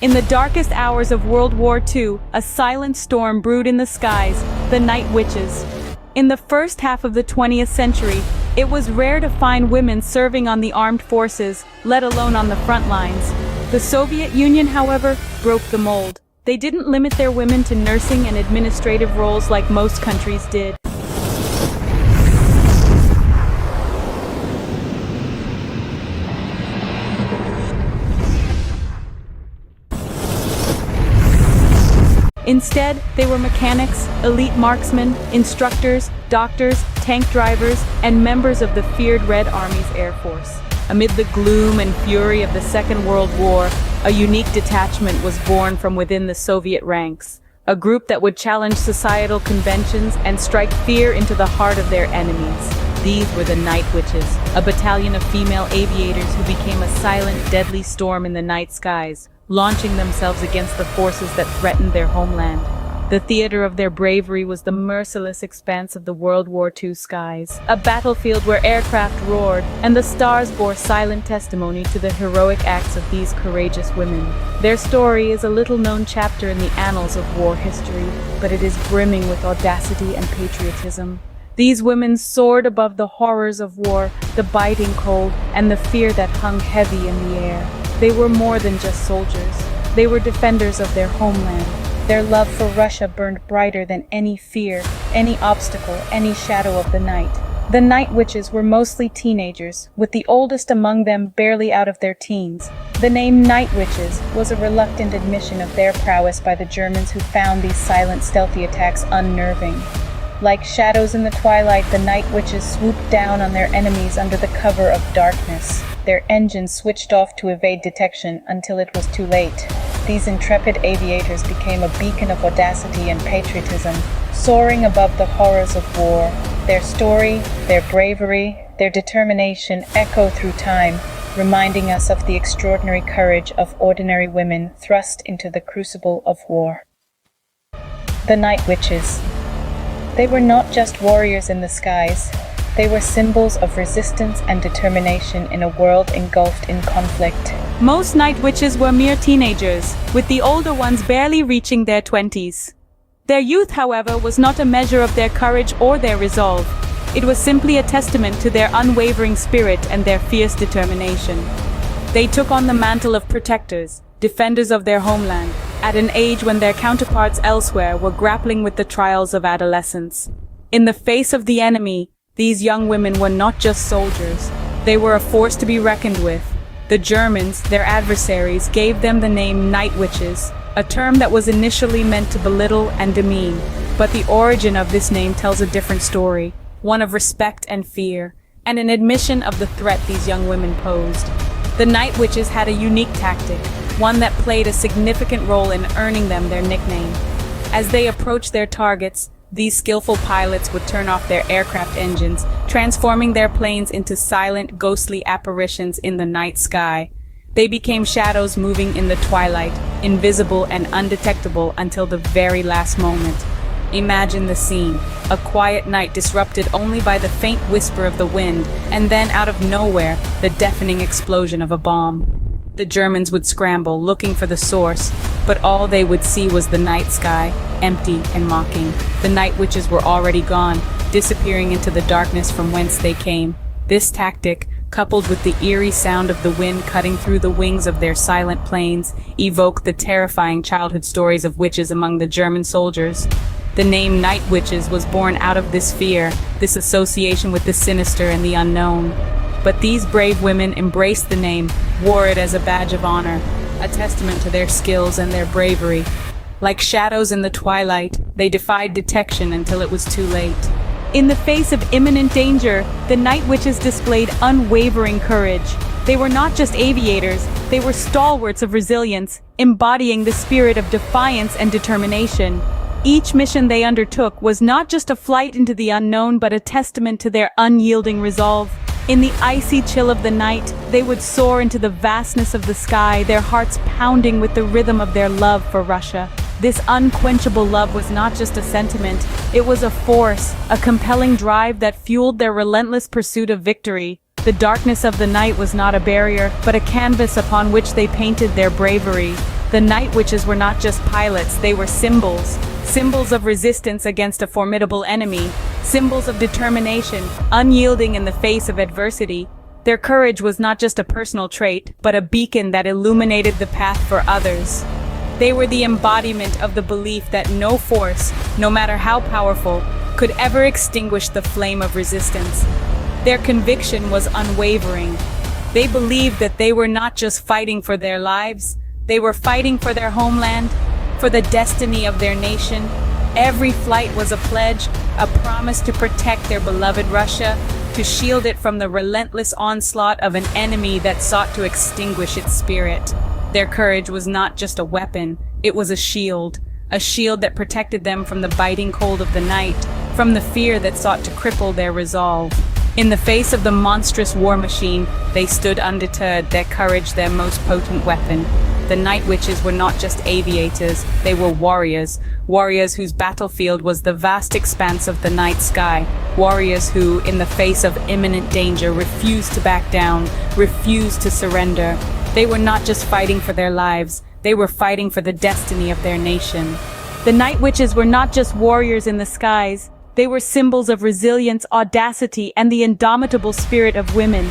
In the darkest hours of World War II, a silent storm brewed in the skies, the night witches. In the first half of the 20th century, it was rare to find women serving on the armed forces, let alone on the front lines. The Soviet Union, however, broke the mold. They didn't limit their women to nursing and administrative roles like most countries did. Instead, they were mechanics, elite marksmen, instructors, doctors, tank drivers, and members of the feared Red Army's Air Force. Amid the gloom and fury of the Second World War, a unique detachment was born from within the Soviet ranks, a group that would challenge societal conventions and strike fear into the heart of their enemies. These were the Night Witches, a battalion of female aviators who became a silent, deadly storm in the night skies, launching themselves against the forces that threatened their homeland. The theater of their bravery was the merciless expanse of the World War II skies, a battlefield where aircraft roared and the stars bore silent testimony to the heroic acts of these courageous women. Their story is a little-known chapter in the annals of war history, but it is brimming with audacity and patriotism. These women soared above the horrors of war, the biting cold, and the fear that hung heavy in the air. They were more than just soldiers. They were defenders of their homeland. Their love for Russia burned brighter than any fear, any obstacle, any shadow of the night. The Night Witches were mostly teenagers, with the oldest among them barely out of their teens. The name Night Witches was a reluctant admission of their prowess by the Germans, who found these silent, stealthy attacks unnerving. Like shadows in the twilight, the Night Witches swooped down on their enemies under the cover of darkness. Their engines switched off to evade detection until it was too late. These intrepid aviators became a beacon of audacity and patriotism, soaring above the horrors of war. Their story, their bravery, their determination echo through time, reminding us of the extraordinary courage of ordinary women thrust into the crucible of war. The Night Witches. They were not just warriors in the skies. They were symbols of resistance and determination in a world engulfed in conflict. Most Night Witches were mere teenagers, with the older ones barely reaching their 20s. Their youth, however, was not a measure of their courage or their resolve. It was simply a testament to their unwavering spirit and their fierce determination. They took on the mantle of protectors, defenders of their homeland, at an age when their counterparts elsewhere were grappling with the trials of adolescence. In the face of the enemy, these young women were not just soldiers. They were a force to be reckoned with. The Germans, their adversaries, gave them the name Night Witches, a term that was initially meant to belittle and demean. But the origin of this name tells a different story, one of respect and fear, and an admission of the threat these young women posed. The Night Witches had a unique tactic, one that played a significant role in earning them their nickname. As they approached their targets, these skillful pilots would turn off their aircraft engines, transforming their planes into silent, ghostly apparitions in the night sky. They became shadows moving in the twilight, invisible and undetectable until the very last moment. Imagine the scene, a quiet night disrupted only by the faint whisper of the wind, and then out of nowhere, the deafening explosion of a bomb. The Germans would scramble, looking for the source, but all they would see was the night sky, empty and mocking. The Night Witches were already gone, disappearing into the darkness from whence they came. This tactic, coupled with the eerie sound of the wind cutting through the wings of their silent planes, evoked the terrifying childhood stories of witches among the German soldiers. The name Night Witches was born out of this fear, this association with the sinister and the unknown. But these brave women embraced the name, wore it as a badge of honor, a testament to their skills and their bravery. Like shadows in the twilight, they defied detection until it was too late. In the face of imminent danger, the Night Witches displayed unwavering courage. They were not just aviators, they were stalwarts of resilience, embodying the spirit of defiance and determination. Each mission they undertook was not just a flight into the unknown, but a testament to their unyielding resolve. In the icy chill of the night, they would soar into the vastness of the sky, their hearts pounding with the rhythm of their love for Russia. This unquenchable love was not just a sentiment, it was a force, a compelling drive that fueled their relentless pursuit of victory. The darkness of the night was not a barrier, but a canvas upon which they painted their bravery. The night witches were not just pilots, they were symbols. Symbols of resistance against a formidable enemy, symbols of determination, unyielding in the face of adversity. Their courage was not just a personal trait, but a beacon that illuminated the path for others. They were the embodiment of the belief that no force, no matter how powerful, could ever extinguish the flame of resistance. Their conviction was unwavering. They believed that they were not just fighting for their lives, they were fighting for their homeland, for the destiny of their nation. Every flight was a pledge, a promise to protect their beloved Russia, to shield it from the relentless onslaught of an enemy that sought to extinguish its spirit. Their courage was not just a weapon, it was a shield that protected them from the biting cold of the night, from the fear that sought to cripple their resolve. In the face of the monstrous war machine, they stood undeterred, their courage their most potent weapon. The night witches were not just aviators, they were warriors. Warriors whose battlefield was the vast expanse of the night sky. Warriors who, in the face of imminent danger, refused to back down, refused to surrender. They were not just fighting for their lives, they were fighting for the destiny of their nation. The night witches were not just warriors in the skies, they were symbols of resilience, audacity, and the indomitable spirit of women.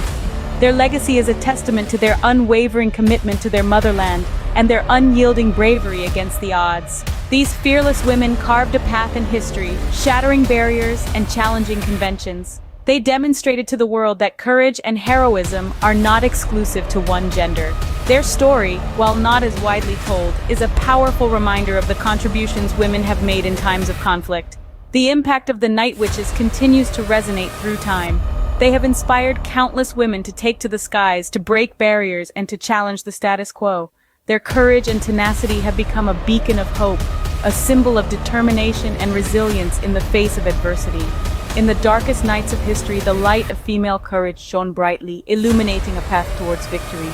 Their legacy is a testament to their unwavering commitment to their motherland and their unyielding bravery against the odds. These fearless women carved a path in history, shattering barriers and challenging conventions. They demonstrated to the world that courage and heroism are not exclusive to one gender. Their story, while not as widely told, is a powerful reminder of the contributions women have made in times of conflict. The impact of the night witches continues to resonate through time. They have inspired countless women to take to the skies, to break barriers, and to challenge the status quo. Their courage and tenacity have become a beacon of hope, a symbol of determination and resilience in the face of adversity. In the darkest nights of history, the light of female courage shone brightly, illuminating a path towards victory.